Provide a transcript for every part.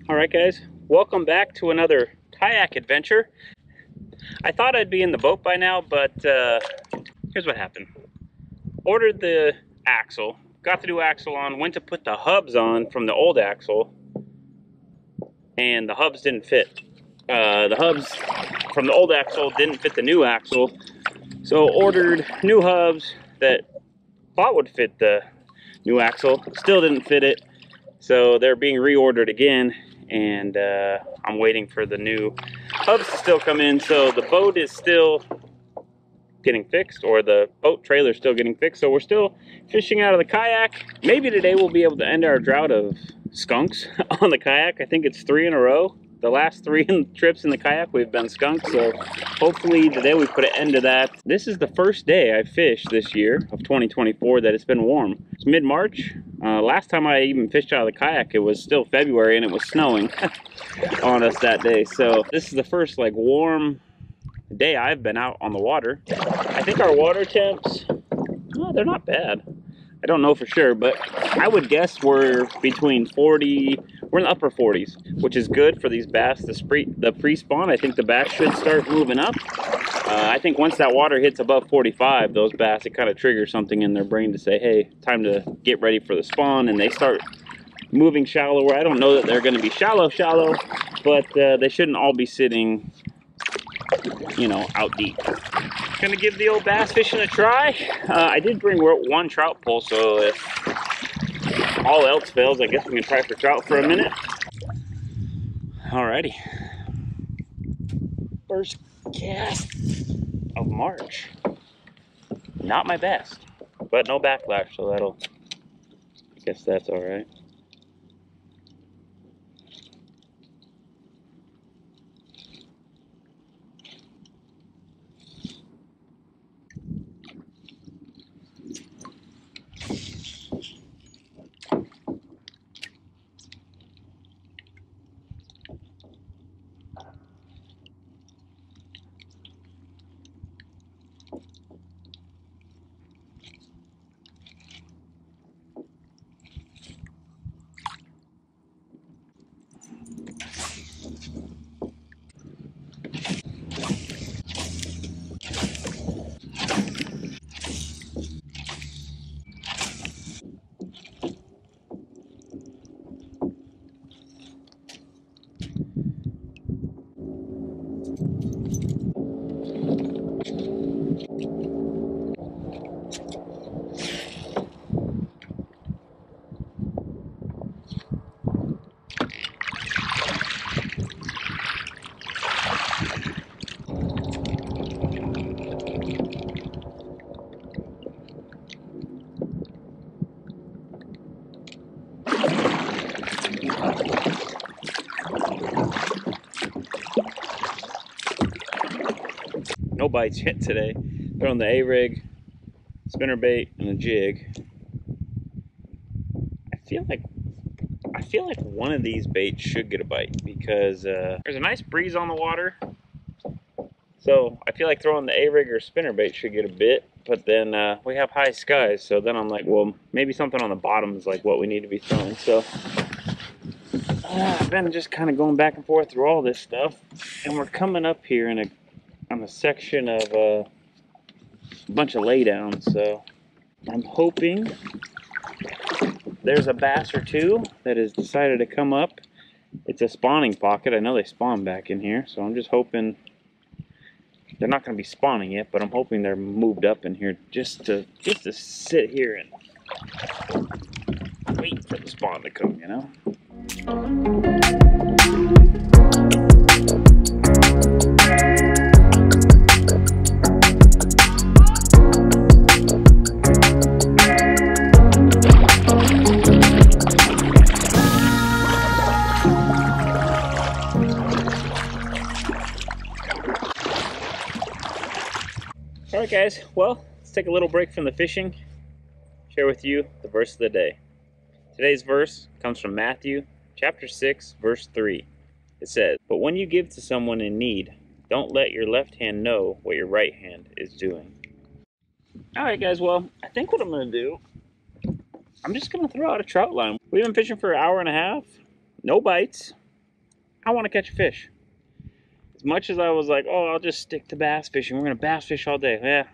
Alright guys, welcome back to another kayak adventure. I thought I'd be in the boat by now, but here's what happened. Ordered the axle, got the new axle on, went to put the hubs on from the old axle, and the hubs didn't fit. The hubs from the old axle didn't fit the new axle, so ordered new hubs that thought would fit the new axle, still didn't fit it, so they're being reordered again. And I'm waiting for the new hubs to still come in, so the boat is still getting fixed, or the boat trailer is still getting fixed, so we're still fishing out of the kayak. Maybe today we'll be able to end our drought of skunks on the kayak. I think it's 3 in a row. The last 3 trips in the kayak we've been skunked, so hopefully today we put an end to that. This is the first day I fished this year of 2024 that it's been warm. It's mid-March. Last time I even fished out of the kayak, it was still February and it was snowing on us that day. So this is the first like warm day I've been out on the water. I think our water temps, well, they're not bad. I don't know for sure, but I would guess we're between 40, we're in the upper 40s, which is good for these bass. The pre-spawn, I think the bass should start moving up. I think once that water hits above 45, those bass, it kind of triggers something in their brain to say, hey, time to get ready for the spawn, and they start moving shallower. I don't know that they're going to be shallow, but they shouldn't all be sitting, you know, out deep. Gonna give the old bass fishing a try. I did bring 1 trout pole, so if all else fails, I guess we can try for trout for a minute. Alrighty. First cast of March. Not my best, but no backlash, so I guess that's alright. No bites yet today. They're on the A-rig, spinnerbait, and a jig. I feel like one of these baits should get a bite because there's a nice breeze on the water. So I feel like throwing the A-rig or spinnerbait should get a bit, but then we have high skies, so then I'm like, well, maybe something on the bottom is like what we need to be throwing. So I've been just kind of going back and forth through all this stuff, and we're coming up here on a section of a bunch of laydowns, so I'm hoping there's a bass or two that has decided to come up. It's a spawning pocket. I know they spawn back in here, so I'm just hoping they're not going to be spawning yet, but I'm hoping they're moved up in here just to sit here and wait for the spawn to come, you know? Alright guys, well, let's take a little break from the fishing, share with you the verse of the day. Today's verse comes from Matthew chapter 6, verse 3. It says, "But when you give to someone in need, don't let your left hand know what your right hand is doing." Alright guys, well, I think what I'm going to do, I'm just going to throw out a trout line. We've been fishing for an hour and a half, no bites. I want to catch a fish. As much as I was like, oh, I'll just stick to bass fishing. We're going to bass fish all day. Yeah,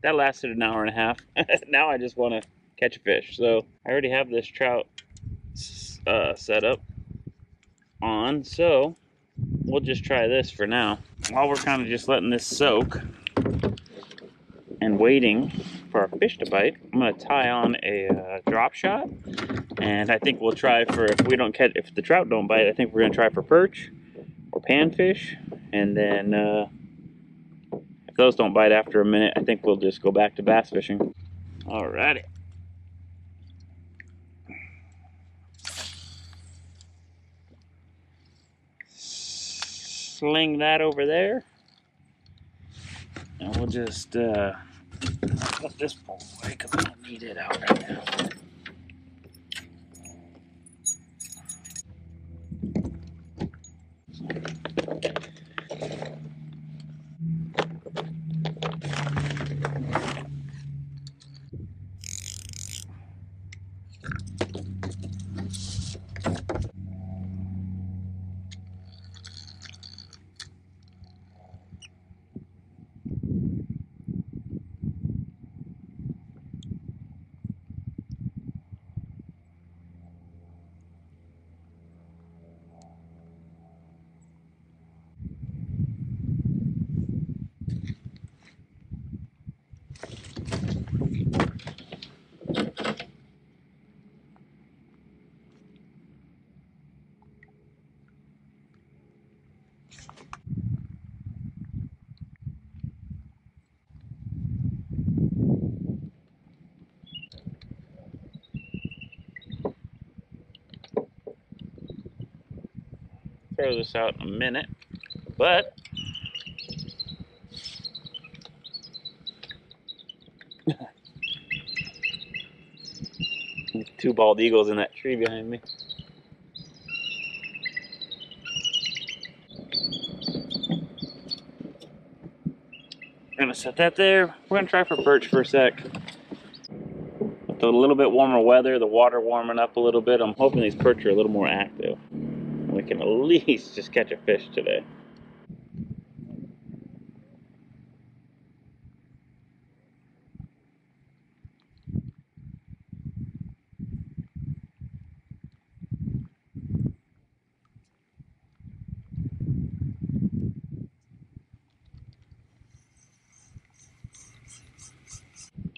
that lasted an hour and a half. Now I just want to catch a fish. So I already have this trout set up on, so we'll just try this for now. While we're kind of just letting this soak and waiting for our fish to bite, I'm going to tie on a drop shot, and I think we'll try for, if the trout don't bite, I think we're going to try for perch or panfish, and then if those don't bite after a minute, I think we'll just go back to bass fishing. Alrighty. Sling that over there, and we'll just put this pole away because I don't need it out right now. Throw this out in a minute, but two bald eagles in that tree behind me. I'm gonna set that there. We're gonna try for perch for a sec. With a little bit warmer weather, the water warming up a little bit, I'm hoping these perch are a little more active. We can at least just catch a fish today.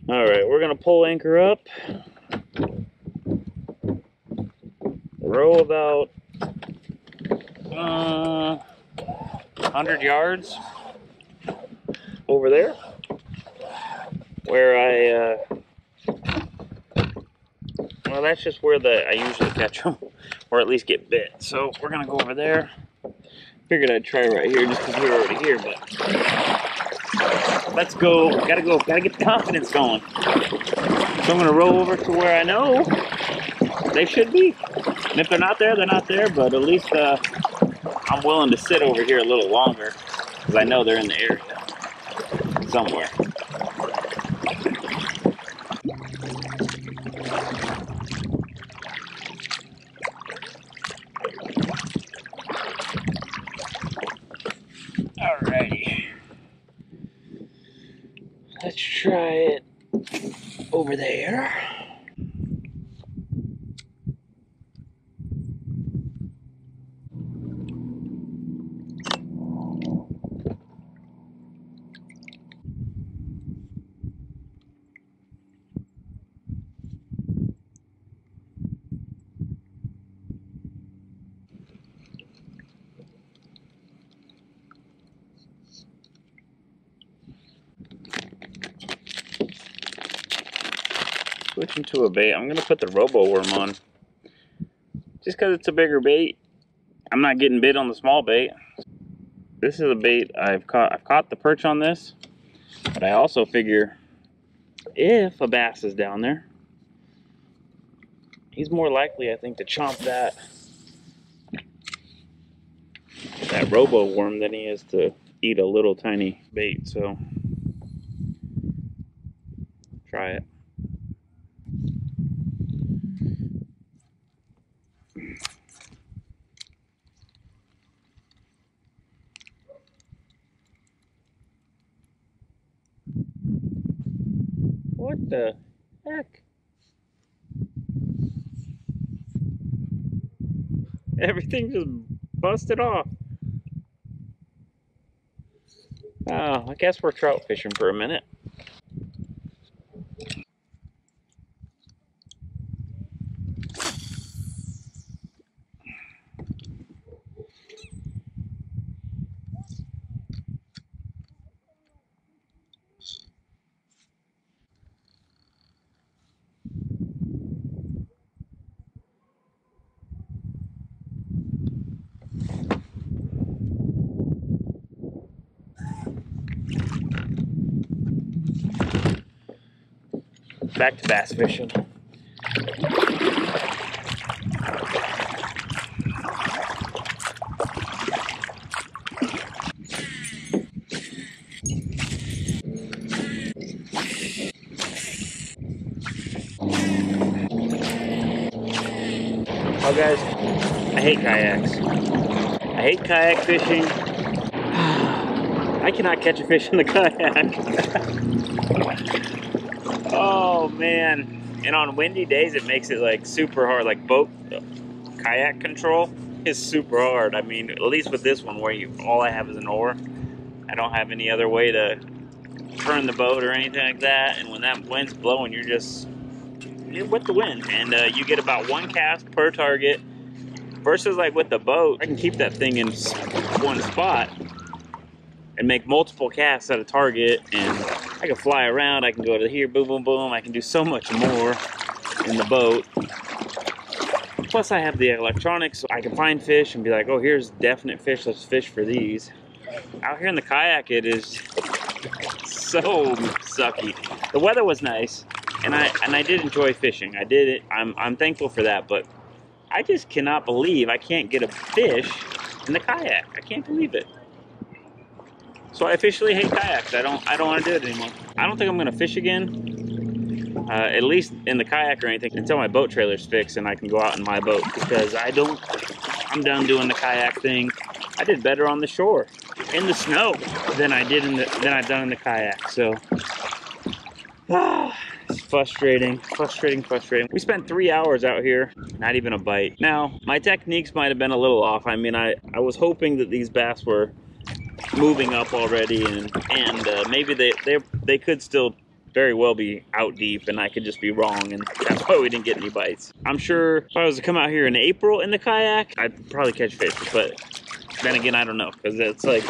Alright, we're gonna pull anchor up, row about 100 yards over there, where well, that's just where I usually catch them, or at least get bit. So we're gonna go over there. Figured I'd try right here just because we were already here, but let's go. Gotta get the confidence going. So I'm gonna row over to where I know they should be. And if they're not there, they're not there, but at least I'm willing to sit over here a little longer because I know they're in the area somewhere. Alrighty. Let's try it over there. Switching to a bait. I'm gonna put the robo worm on. Just because it's a bigger bait. I'm not getting bit on the small bait. This is a bait I've caught the perch on this, but I also figure if a bass is down there, he's more likely, I think, to chomp that robo worm than he is to eat a little tiny bait. So try it. What the heck? Everything just busted off. Oh, I guess we're trout fishing for a minute. Back to bass fishing. Oh guys, I hate kayaks. I hate kayak fishing. I cannot catch a fish in the kayak. Oh man. And on windy days it makes it like super hard. Like kayak control is super hard. I mean, at least with this one where all I have is an oar. I don't have any other way to turn the boat or anything like that. And when that wind's blowing, you're with the wind. And you get about one cast per target. Versus like with the boat, I can keep that thing in one spot and make multiple casts at a target, and I can fly around, I can go to here, boom, boom, boom. I can do so much more in the boat. Plus I have the electronics, so I can find fish and be like, oh, here's definite fish, let's fish for these. Out here in the kayak, it is so sucky. The weather was nice, and I did enjoy fishing. I did it. I'm thankful for that, but I just cannot believe I can't get a fish in the kayak. I can't believe it. So I officially hate kayaks. I don't want to do it anymore. I don't think I'm gonna fish again, at least in the kayak or anything, until my boat trailer's fixed and I can go out in my boat, because I'm done doing the kayak thing. I did better on the shore in the snow than I've done in the kayak. So it's frustrating. We spent 3 hours out here, not even a bite. Now, my techniques might have been a little off. I mean, I was hoping that these bass were moving up already, and maybe they could still very well be out deep, and I could just be wrong, and that's why we didn't get any bites. I'm sure if I was to come out here in April in the kayak, I'd probably catch fish, but then again, I don't know, because it's like,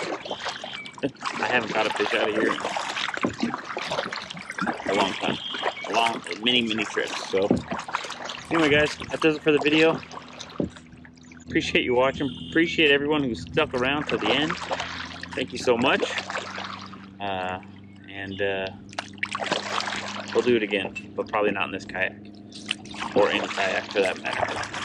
I haven't caught a fish out of here in a long time. Many trips. So anyway guys, that does it for the video. Appreciate you watching. Appreciate everyone who stuck around to the end. Thank you so much. We'll do it again, but probably not in this kayak, or any kayak for that matter.